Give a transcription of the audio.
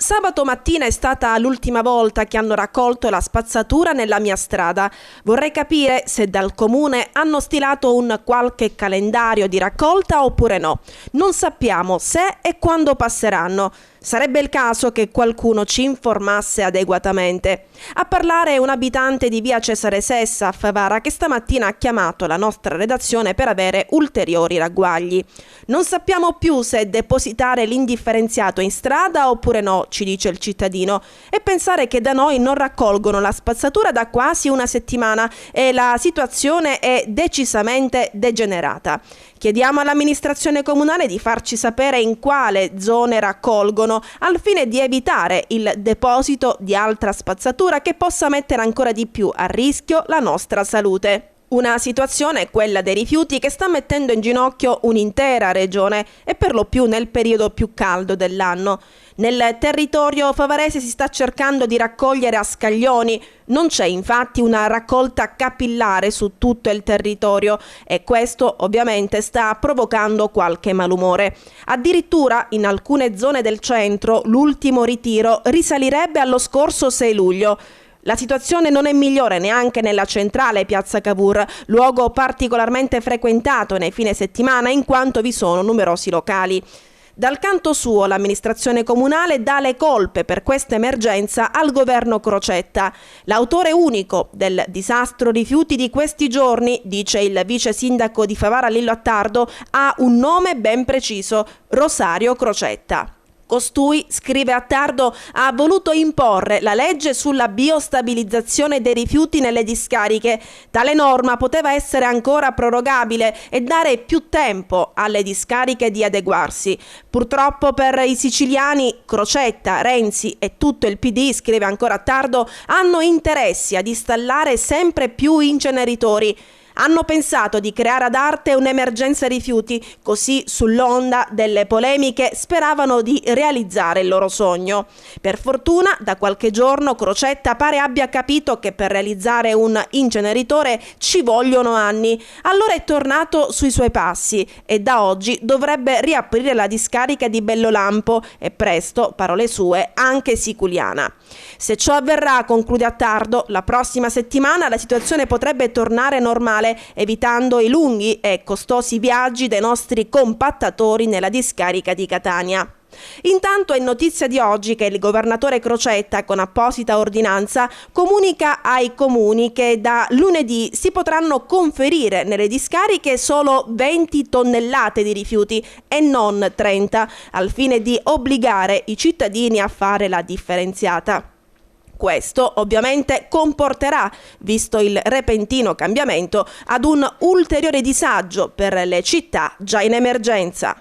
Sabato mattina è stata l'ultima volta che hanno raccolto la spazzatura nella mia strada. Vorrei capire se dal comune hanno stilato un qualche calendario di raccolta oppure no. Non sappiamo se e quando passeranno. Sarebbe il caso che qualcuno ci informasse adeguatamente. A parlare un abitante di via Cesare Sessa a Favara che stamattina ha chiamato la nostra redazione per avere ulteriori ragguagli. Non sappiamo più se depositare l'indifferenziato in strada oppure no, ci dice il cittadino, e pensare che da noi non raccolgono la spazzatura da quasi una settimana e la situazione è decisamente degenerata. Chiediamo all'amministrazione comunale di farci sapere in quale zone raccolgono al fine di evitare il deposito di altra spazzatura che possa mettere ancora di più a rischio la nostra salute. Una situazione, quella dei rifiuti, che sta mettendo in ginocchio un'intera regione e per lo più nel periodo più caldo dell'anno. Nel territorio favarese si sta cercando di raccogliere a scaglioni, non c'è infatti una raccolta capillare su tutto il territorio e questo ovviamente sta provocando qualche malumore. Addirittura in alcune zone del centro l'ultimo ritiro risalirebbe allo scorso 6 luglio. La situazione non è migliore neanche nella centrale Piazza Cavour, luogo particolarmente frequentato nei fine settimana in quanto vi sono numerosi locali. Dal canto suo l'amministrazione comunale dà le colpe per questa emergenza al governo Crocetta. L'autore unico del disastro rifiuti di questi giorni, dice il vice sindaco di Favara Lillo Attardo, ha un nome ben preciso: Rosario Crocetta. Costui, scrive Attardo, ha voluto imporre la legge sulla biostabilizzazione dei rifiuti nelle discariche. Tale norma poteva essere ancora prorogabile e dare più tempo alle discariche di adeguarsi. Purtroppo per i siciliani, Crocetta, Renzi e tutto il PD, scrive ancora Attardo, hanno interessi ad installare sempre più inceneritori. Hanno pensato di creare ad arte un'emergenza rifiuti, così sull'onda delle polemiche speravano di realizzare il loro sogno. Per fortuna, da qualche giorno Crocetta pare abbia capito che per realizzare un inceneritore ci vogliono anni. Allora è tornato sui suoi passi e da oggi dovrebbe riaprire la discarica di Bellolampo e presto, parole sue, anche Siculiana. Se ciò avverrà, conclude Attardo, la prossima settimana la situazione potrebbe tornare normale, evitando i lunghi e costosi viaggi dei nostri compattatori nella discarica di Catania. Intanto è notizia di oggi che il governatore Crocetta, con apposita ordinanza, comunica ai comuni che da lunedì si potranno conferire nelle discariche solo 20 tonnellate di rifiuti e non 30, al fine di obbligare i cittadini a fare la differenziata. Questo ovviamente comporterà, visto il repentino cambiamento, ad un ulteriore disagio per le città già in emergenza.